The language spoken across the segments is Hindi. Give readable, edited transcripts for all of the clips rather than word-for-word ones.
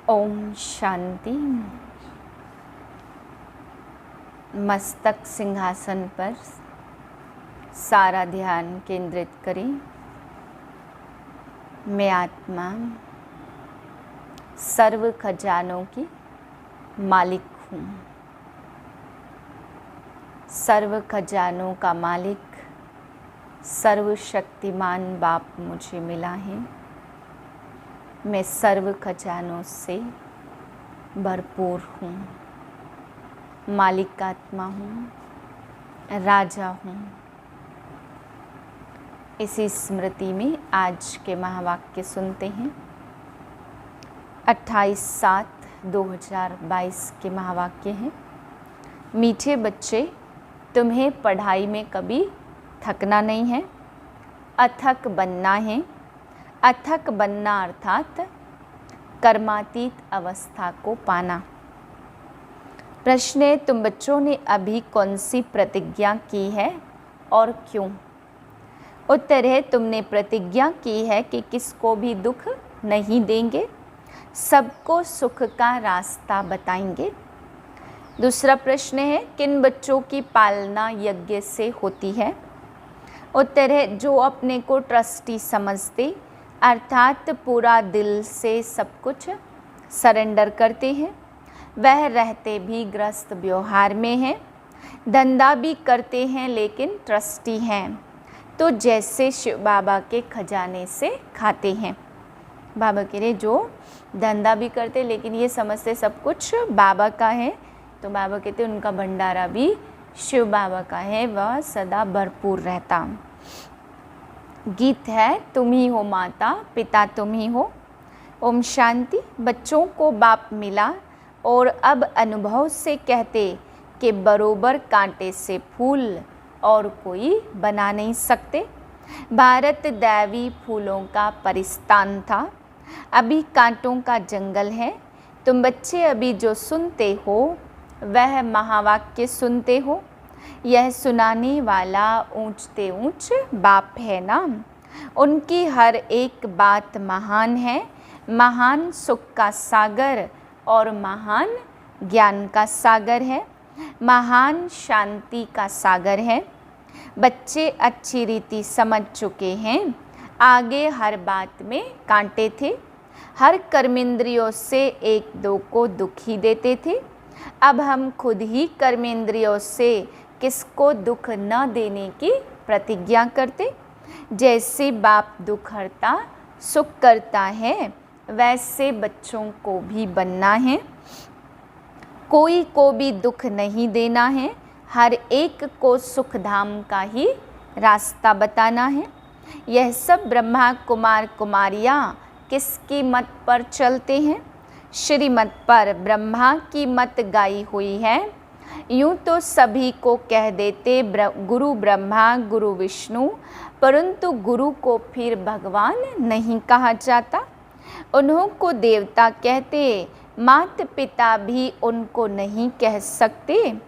ओम शांति। मस्तक सिंहासन पर सारा ध्यान केंद्रित करें। मैं आत्मा सर्व खजानों की मालिक हूँ। सर्व खजानों का मालिक सर्वशक्तिमान बाप मुझे मिला है। मैं सर्व खजानों से भरपूर हूँ। मालिक आत्मा हूँ, राजा हूँ। इसी स्मृति में आज के महावाक्य सुनते हैं। 28/7/2022 के महावाक्य हैं। मीठे बच्चे, तुम्हें पढ़ाई में कभी थकना नहीं है। अथक बनना है। अथक बनना अर्थात कर्मातीत अवस्था को पाना। प्रश्न है, तुम बच्चों ने अभी कौन सी प्रतिज्ञा की है और क्यों? उत्तर है, तुमने प्रतिज्ञा की है कि किसको भी दुख नहीं देंगे, सबको सुख का रास्ता बताएंगे। दूसरा प्रश्न है, किन बच्चों की पालना यज्ञ से होती है? उत्तर है, जो अपने को ट्रस्टी समझते अर्थात पूरा दिल से सब कुछ सरेंडर करते हैं। वह रहते भी ग्रस्त व्यवहार में हैं, धंधा भी करते हैं लेकिन ट्रस्टी हैं, तो जैसे शिव बाबा के खजाने से खाते हैं। बाबा कह रहे, जो धंधा भी करते लेकिन ये समझते सब कुछ बाबा का है, तो बाबा कहते उनका भंडारा भी शिव बाबा का है, वह सदा भरपूर रहता। गीत है, तुम ही हो माता पिता तुम ही हो। ओम शांति। बच्चों को बाप मिला और अब अनुभव से कहते कि बरोबर कांटे से फूल और कोई बना नहीं सकते। भारत दैवी फूलों का परिस्तान था, अभी कांटों का जंगल है। तुम बच्चे अभी जो सुनते हो वह महावाक्य सुनते हो। यह सुनाने वाला ऊंचते ऊंच बाप है ना। उनकी हर एक बात महान है। महान सुख का सागर और महान ज्ञान का सागर है, महान शांति का सागर है। बच्चे अच्छी रीति समझ चुके हैं। आगे हर बात में कांटे थे, हर कर्मेंद्रियों से एक दो को दुखी देते थे। अब हम खुद ही कर्मेंद्रियों से किसको दुख न देने की प्रतिज्ञा करते। जैसे बाप दुख हरता सुख करता है, वैसे बच्चों को भी बनना है। कोई को भी दुख नहीं देना है, हर एक को सुख धाम का ही रास्ता बताना है। यह सब ब्रह्मा कुमार कुमारियाँ किसकी मत पर चलते हैं? श्रीमत पर ब्रह्मा की मत गाई हुई है। यूँ तो सभी को कह देते गुरु ब्रह्मा गुरु विष्णु, परंतु गुरु को फिर भगवान नहीं कहा जाता। उन्हों को देवता कहते, माता पिता भी उनको नहीं कह सकते।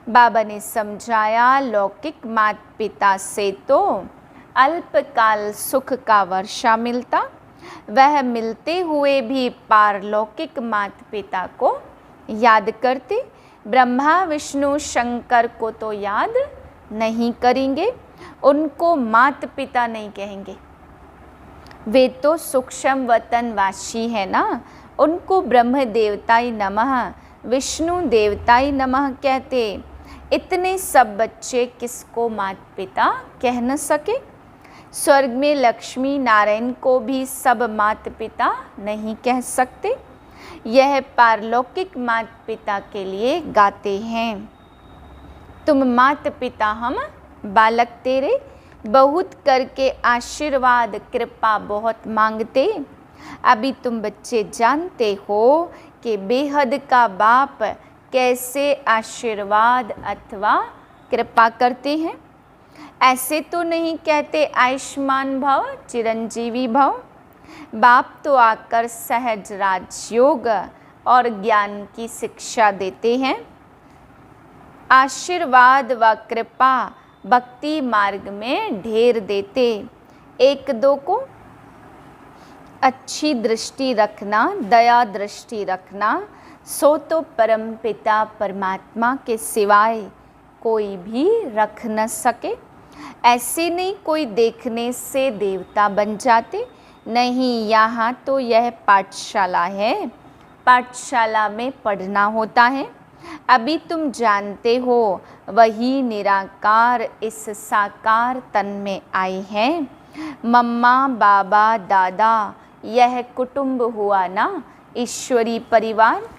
बाबा ने समझाया, लौकिक माता पिता से तो अल्पकाल सुख का वर्षा मिलता, वह मिलते हुए भी पारलौकिक माता पिता को याद करते। ब्रह्मा विष्णु शंकर को तो याद नहीं करेंगे, उनको माता पिता नहीं कहेंगे। वे तो सूक्ष्म वतनवासी है ना, उनको ब्रह्म देवताय नमः विष्णु देवताय नमः कहते। इतने सब बच्चे किसको माता पिता कह न सके? स्वर्ग में लक्ष्मी नारायण को भी सब माता पिता नहीं कह सकते। यह पारलौकिक माता पिता के लिए गाते हैं। तुम माता पिता हम बालक तेरे, बहुत करके आशीर्वाद कृपा बहुत मांगते। अभी तुम बच्चे जानते हो कि बेहद का बाप कैसे आशीर्वाद अथवा कृपा करते हैं। ऐसे तो नहीं कहते आयुष्मान भव चिरंजीवी भव। बाप तो आकर सहज राजयोग और ज्ञान की शिक्षा देते हैं। आशीर्वाद व कृपा भक्ति मार्ग में ढेर देते। एक दो को अच्छी दृष्टि रखना, दया दृष्टि रखना, सो तो परम पिता परमात्मा के सिवाय कोई भी रख न सके। ऐसे नहीं कोई देखने से देवता बन जाते, नहीं, यहाँ तो यह पाठशाला है, पाठशाला में पढ़ना होता है। अभी तुम जानते हो वही निराकार इस साकार तन में आए हैं। मम्मा बाबा दादा यह कुटुंब हुआ ना, ईश्वरी परिवार।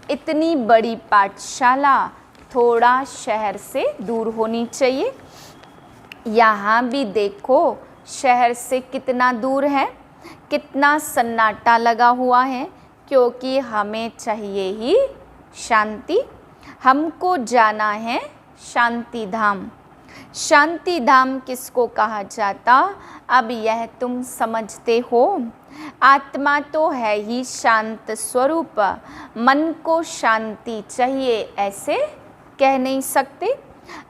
इतनी बड़ी पाठशाला थोड़ा शहर से दूर होनी चाहिए। यहाँ भी देखो शहर से कितना दूर है, कितना सन्नाटा लगा हुआ है, क्योंकि हमें चाहिए ही शांति। हमको जाना है शांति धाम। शांति धाम किसको कहा जाता, अब यह तुम समझते हो। आत्मा तो है ही शांत स्वरूप, मन को शांति चाहिए ऐसे कह नहीं सकते।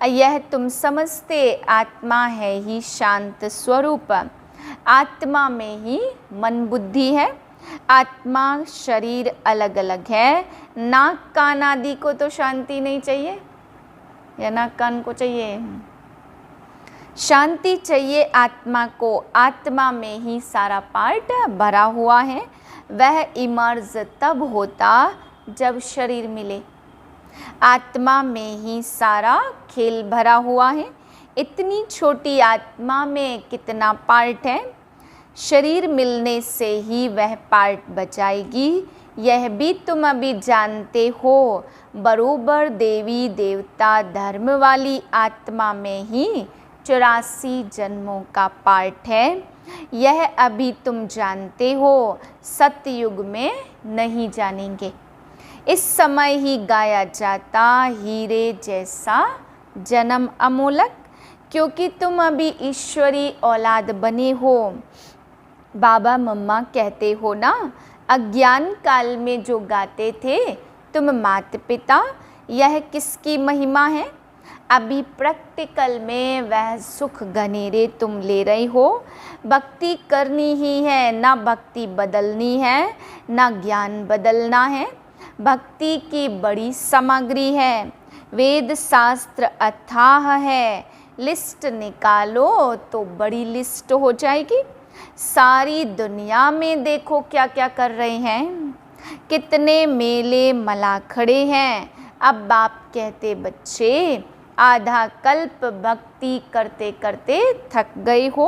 यह तुम समझते, आत्मा है ही शांत स्वरूप, आत्मा में ही मन बुद्धि है। आत्मा शरीर अलग अलग है। नाक कान आदि को तो शांति नहीं चाहिए, या नाक कान को चाहिए, शांति चाहिए आत्मा को। आत्मा में ही सारा पार्ट भरा हुआ है। वह इमर्ज तब होता जब शरीर मिले। आत्मा में ही सारा खेल भरा हुआ है। इतनी छोटी आत्मा में कितना पार्ट है। शरीर मिलने से ही वह पार्ट बचाएगी। यह भी तुम अभी जानते हो। बरोबर देवी देवता धर्म वाली आत्मा में ही 84 जन्मों का पार्ट है। यह अभी तुम जानते हो, सतयुग में नहीं जानेंगे। इस समय ही गाया जाता हीरे जैसा जन्म अमोलक, क्योंकि तुम अभी ईश्वरी औलाद बने हो। बाबा मम्मा कहते हो ना, अज्ञान काल में जो गाते थे तुम माता पिता, यह किसकी महिमा है। अभी प्रैक्टिकल में वह सुख घनेरे तुम ले रहे हो। भक्ति करनी ही है, ना भक्ति बदलनी है, ना ज्ञान बदलना है। भक्ति की बड़ी सामग्री है। वेद शास्त्र अथाह है। लिस्ट निकालो तो बड़ी लिस्ट हो जाएगी। सारी दुनिया में देखो क्या क्या कर रहे हैं, कितने मेले मला खड़े हैं। अब बाप कहते बच्चे आधा कल्प भक्ति करते करते थक गए हो।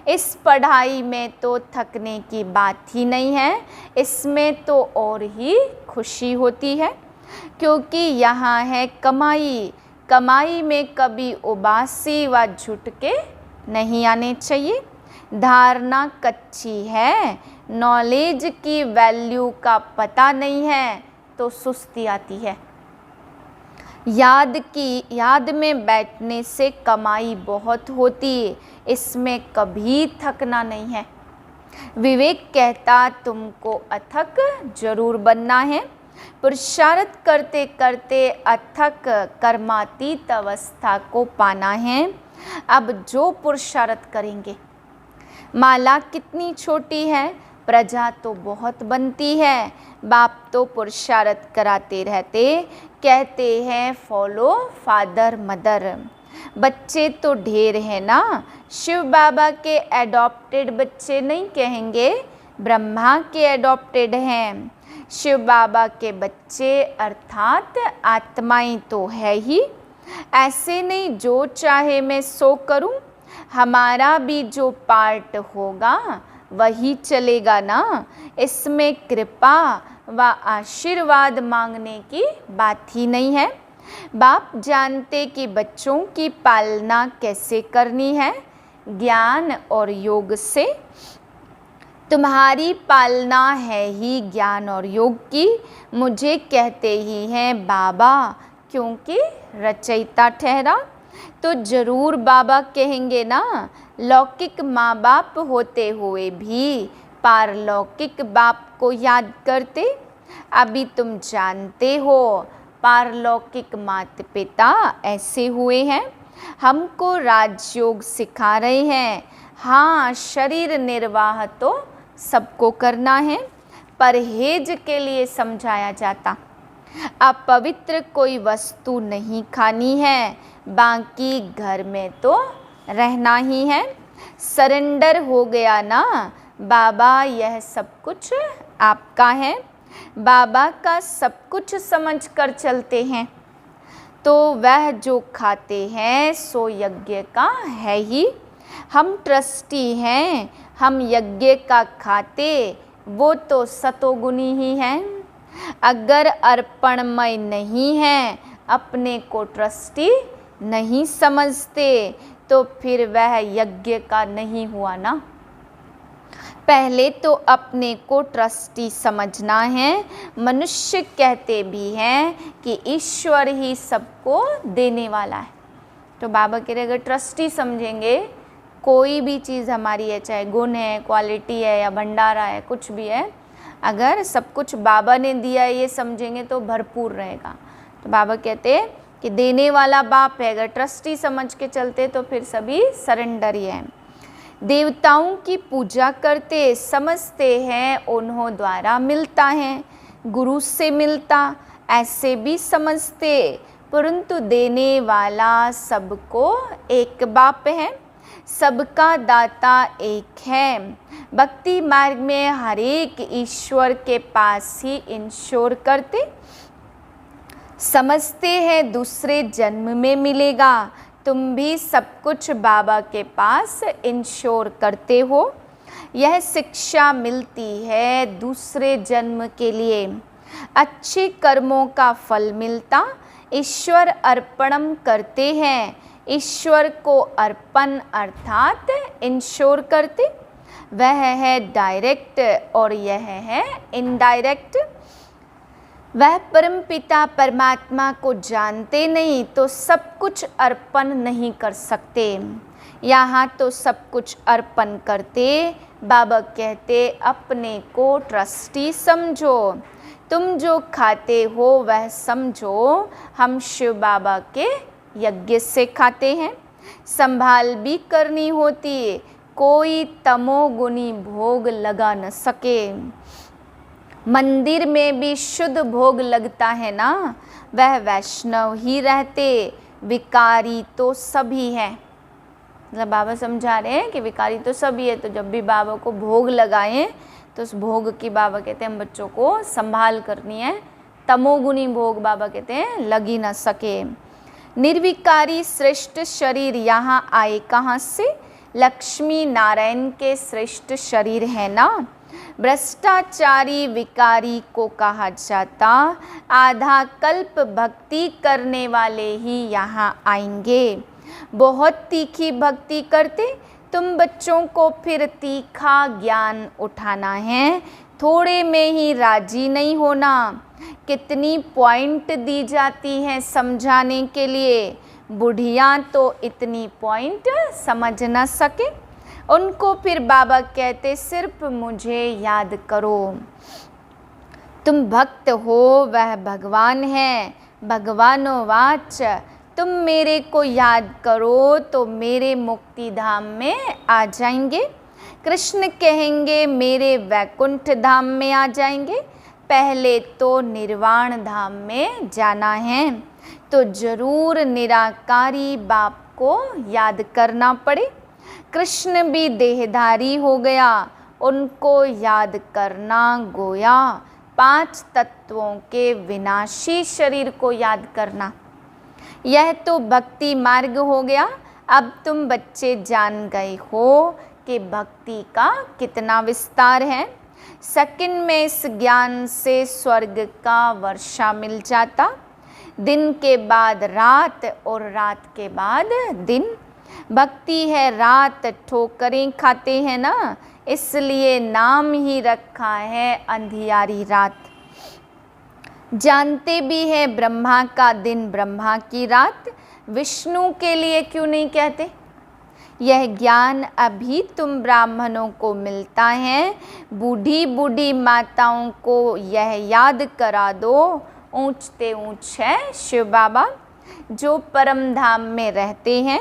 इस पढ़ाई में तो थकने की बात ही नहीं है, इसमें तो और ही खुशी होती है, क्योंकि यहाँ है कमाई। कमाई में कभी उबासी व झुटके नहीं आने चाहिए। धारणा कच्ची है, नॉलेज की वैल्यू का पता नहीं है तो सुस्ती आती है। याद में बैठने से कमाई बहुत होती, इसमें कभी थकना नहीं है। विवेक कहता तुमको अथक जरूर बनना है। पुरुषार्थ करते करते अथक कर्मातीत अवस्था को पाना है। अब जो पुरुषार्थ करेंगे, माला कितनी छोटी है, प्रजा तो बहुत बनती है। बाप तो पुरुषार्थ कराते रहते, कहते हैं फॉलो फादर मदर। बच्चे तो ढेर हैं ना, शिव बाबा के एडॉप्टेड बच्चे नहीं कहेंगे, ब्रह्मा के एडॉप्टेड हैं। शिव बाबा के बच्चे अर्थात आत्माएं तो है ही। ऐसे नहीं जो चाहे मैं सो करूं। हमारा भी जो पार्ट होगा वही चलेगा ना। इसमें कृपा व आशीर्वाद मांगने की बात ही नहीं है। बाप जानते कि बच्चों की पालना कैसे करनी है, ज्ञान और योग से। तुम्हारी पालना है ही ज्ञान और योग की। मुझे कहते ही हैं बाबा, क्योंकि रचयिता ठहरा। तो जरूर बाबा कहेंगे ना, लौकिक माँ बाप होते हुए भी पारलौकिक बाप को याद करते। अभी तुम जानते हो पारलौकिक माता पिता ऐसे हुए हैं। हमको राजयोग सिखा रहे हैं। हाँ, शरीर निर्वाह तो सबको करना है, परहेज के लिए समझाया जाता। अपवित्र कोई वस्तु नहीं खानी है, बाकी घर में तो रहना ही है। सरेंडर हो गया ना बाबा, यह सब कुछ आपका है। बाबा का सब कुछ समझ कर चलते हैं तो वह जो खाते हैं सो यज्ञ का है ही। हम ट्रस्टी हैं, हम यज्ञ का खाते, वो तो सतोगुनी ही हैं। अगर अर्पणमय नहीं है, अपने को ट्रस्टी नहीं समझते, तो फिर वह यज्ञ का नहीं हुआ ना। पहले तो अपने को ट्रस्टी समझना है। मनुष्य कहते भी हैं कि ईश्वर ही सबको देने वाला है। तो बाबा कह रहे अगर ट्रस्टी समझेंगे, कोई भी चीज़ हमारी है, चाहे गुण है, क्वालिटी है या भंडारा है, कुछ भी है, अगर सब कुछ बाबा ने दिया है ये समझेंगे तो भरपूर रहेगा। तो बाबा कहते हैं कि देने वाला बाप है, अगर ट्रस्टी समझ के चलते तो फिर सभी सरेंडर ही हैं। देवताओं की पूजा करते, समझते हैं उन्हों द्वारा मिलता है, गुरु से मिलता, ऐसे भी समझते, परंतु देने वाला सबको एक बाप है, सबका दाता एक है। भक्ति मार्ग में हर एक ईश्वर के पास ही इंश्योर करते, समझते हैं दूसरे जन्म में मिलेगा। तुम भी सब कुछ बाबा के पास इंश्योर करते हो। यह शिक्षा मिलती है दूसरे जन्म के लिए, अच्छे कर्मों का फल मिलता, ईश्वर अर्पणम करते हैं, ईश्वर को अर्पण अर्थात इंश्योर करते। वह है डायरेक्ट और यह है इनडायरेक्ट। वह परमपिता परमात्मा को जानते नहीं तो सब कुछ अर्पण नहीं कर सकते। यहाँ तो सब कुछ अर्पण करते। बाबा कहते अपने को ट्रस्टी समझो, तुम जो खाते हो वह समझो हम शिव बाबा के यज्ञ से खाते हैं। संभाल भी करनी होती, कोई तमोगुनी भोग लगा न सके। मंदिर में भी शुद्ध भोग लगता है ना, वह वैष्णव ही रहते, विकारी तो सभी है। मतलब बाबा समझा रहे हैं कि विकारी तो सभी है, तो जब भी बाबा को भोग लगाएं तो उस भोग की बाबा कहते हैं हम बच्चों को संभाल करनी है। तमोगुनी भोग बाबा कहते हैं लग ही ना सके। निर्विकारी श्रेष्ठ शरीर यहाँ आए कहाँ से, लक्ष्मी नारायण के श्रेष्ठ शरीर है ना। भ्रष्टाचारी विकारी को कहा जाता, आधा कल्प भक्ति करने वाले ही यहाँ आएंगे। बहुत तीखी भक्ति करते, तुम बच्चों को फिर तीखा ज्ञान उठाना है, थोड़े में ही राजी नहीं होना। कितनी पॉइंट दी जाती हैं समझाने के लिए, बुढ़ियाँ तो इतनी पॉइंट समझ न सके। उनको फिर बाबा कहते सिर्फ मुझे याद करो, तुम भक्त हो वह भगवान है। भगवानोवाच, तुम मेरे को याद करो तो मेरे मुक्ति धाम में आ जाएंगे। कृष्ण कहेंगे मेरे वैकुंठ धाम में आ जाएंगे। पहले तो निर्वाण धाम में जाना है तो जरूर निराकारी बाप को याद करना पड़े। कृष्ण भी देहधारी हो गया, उनको याद करना गोया। 5 तत्वों के विनाशी शरीर को याद करना, यह तो भक्ति मार्ग हो गया। अब तुम बच्चे जान गए हो कि भक्ति का कितना विस्तार है। सेकंड में इस ज्ञान से स्वर्ग का वर्षा मिल जाता। दिन के बाद रात और रात के बाद दिन। भक्ति है रात, ठोकरें खाते हैं ना, इसलिए नाम ही रखा है अंधियारी रात। जानते भी है ब्रह्मा का दिन ब्रह्मा की रात, विष्णु के लिए क्यों नहीं कहते। यह ज्ञान अभी तुम ब्राह्मणों को मिलता है। बूढ़ी बूढ़ी माताओं को यह याद करा दो, ऊंचते ऊंच है शिव बाबा जो परम धाम में रहते हैं।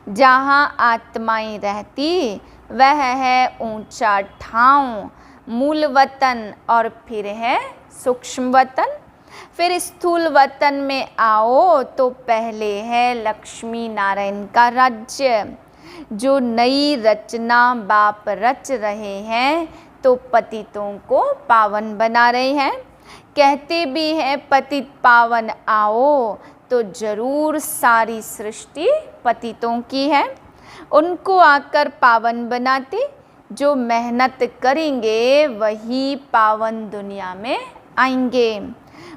जहाँ आत्माएं रहती वह है ऊंचा ठाव, मूल वतन और फिर है सूक्ष्म वतन। फिर स्थूल वतन में आओ तो पहले है लक्ष्मी नारायण का राज्य। जो नई रचना बाप रच रहे हैं तो पतितों को पावन बना रहे हैं। कहते भी हैं पतित पावन आओ, तो जरूर सारी सृष्टि पतितों की है। उनको आकर पावन बनाते, जो मेहनत करेंगे वही पावन दुनिया में आएंगे।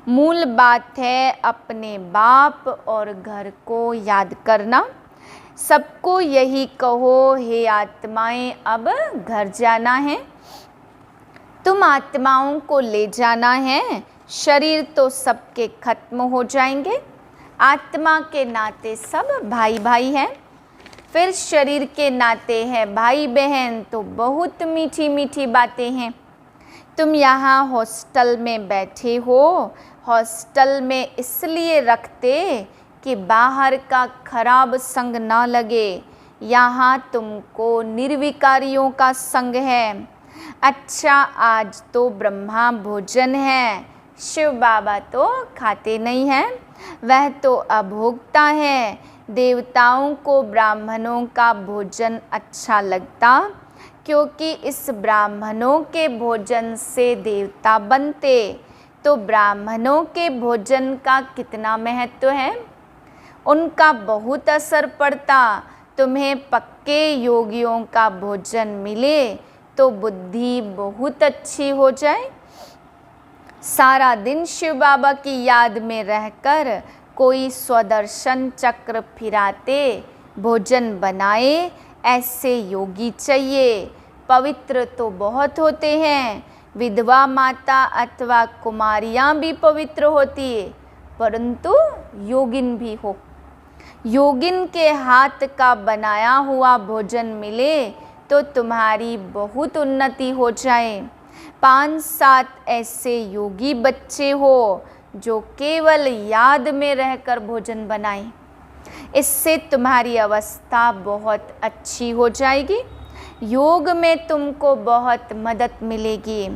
मूल बात है अपने बाप और घर को याद करना। सबको यही कहो, हे आत्माएं अब घर जाना है। तुम आत्माओं को ले जाना है। शरीर तो सबके खत्म हो जाएंगे। आत्मा के नाते सब भाई भाई हैं। फिर शरीर के नाते हैं भाई बहन, तो बहुत मीठी मीठी बातें हैं। तुम यहाँ हॉस्टल में बैठे हो। हॉस्टल में इसलिए रखते कि बाहर का खराब संग ना लगे। यहाँ तुमको निर्विकारियों का संग है। अच्छा, आज तो ब्रह्मा भोजन है। शिव बाबा तो खाते नहीं हैं, वह तो अभोक्ता है। देवताओं को ब्राह्मणों का भोजन अच्छा लगता, क्योंकि इस ब्राह्मणों के भोजन से देवता बनते। तो ब्राह्मणों के भोजन का कितना महत्व है, उनका बहुत असर पड़ता। तुम्हें पक्के योगियों का भोजन मिले तो बुद्धि बहुत अच्छी हो जाए। सारा दिन शिव बाबा की याद में रहकर कोई स्वदर्शन चक्र फिराते भोजन बनाए, ऐसे योगी चाहिए। पवित्र तो बहुत होते हैं। विधवा माता अथवा कुमारियाँ भी पवित्र होती है, परंतु योगिन भी हो। योगिन के हाथ का बनाया हुआ भोजन मिले तो तुम्हारी बहुत उन्नति हो जाए। 5-7 ऐसे योगी बच्चे हो जो केवल याद में रहकर भोजन बनाएं। इससे तुम्हारी अवस्था बहुत अच्छी हो जाएगी। योग में तुमको बहुत मदद मिलेगी।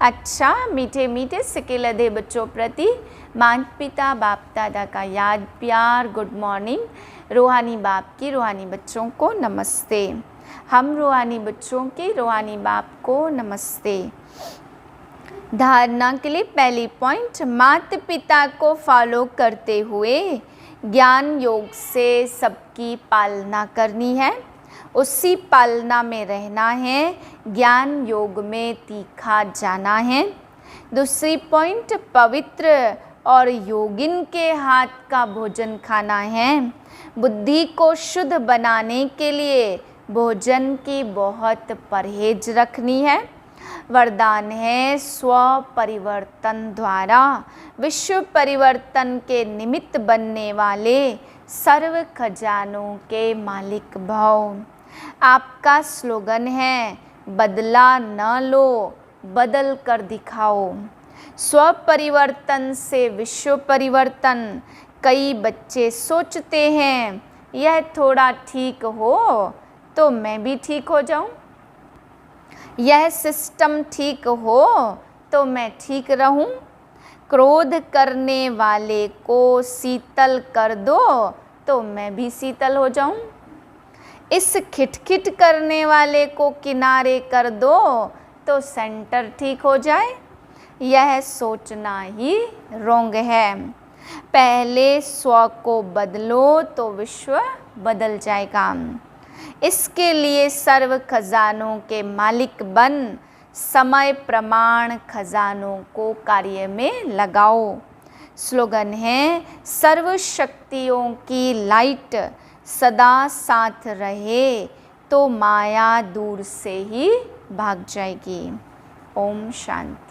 अच्छा, मीठे मीठे सिकेलधे बच्चों प्रति माता पिता बाप दादा का याद प्यार गुड मॉर्निंग। रूहानी बाप की रूहानी बच्चों को नमस्ते। हम रूहानी बच्चों के रूहानी बाप को नमस्ते। धारणा के लिए पहली पॉइंट, माता पिता को फॉलो करते हुए ज्ञान योग से सबकी पालना करनी है, उसी पालना में रहना है, ज्ञान योग में तीखा जाना है। दूसरी पॉइंट, पवित्र और योगिन के हाथ का भोजन खाना है। बुद्धि को शुद्ध बनाने के लिए भोजन की बहुत परहेज रखनी है। वरदान है स्व परिवर्तन द्वारा विश्व परिवर्तन के निमित्त बनने वाले सर्व खजानों के मालिक भव। आपका स्लोगन है बदला न लो, बदल कर दिखाओ। स्व परिवर्तन से विश्व परिवर्तन। कई बच्चे सोचते हैं यह थोड़ा ठीक हो तो मैं भी ठीक हो जाऊं, यह सिस्टम ठीक हो तो मैं ठीक रहूं। क्रोध करने वाले को शीतल कर दो तो मैं भी शीतल हो जाऊं। इस खिटखिट करने वाले को किनारे कर दो तो सेंटर ठीक हो जाए। यह सोचना ही रोंग है। पहले स्व को बदलो तो विश्व बदल जाएगा। इसके लिए सर्व खजानों के मालिक बन समय प्रमाण खजानों को कार्य में लगाओ। स्लोगन है सर्व शक्तियों की लाइट सदा साथ रहे तो माया दूर से ही भाग जाएगी। ओम शांति।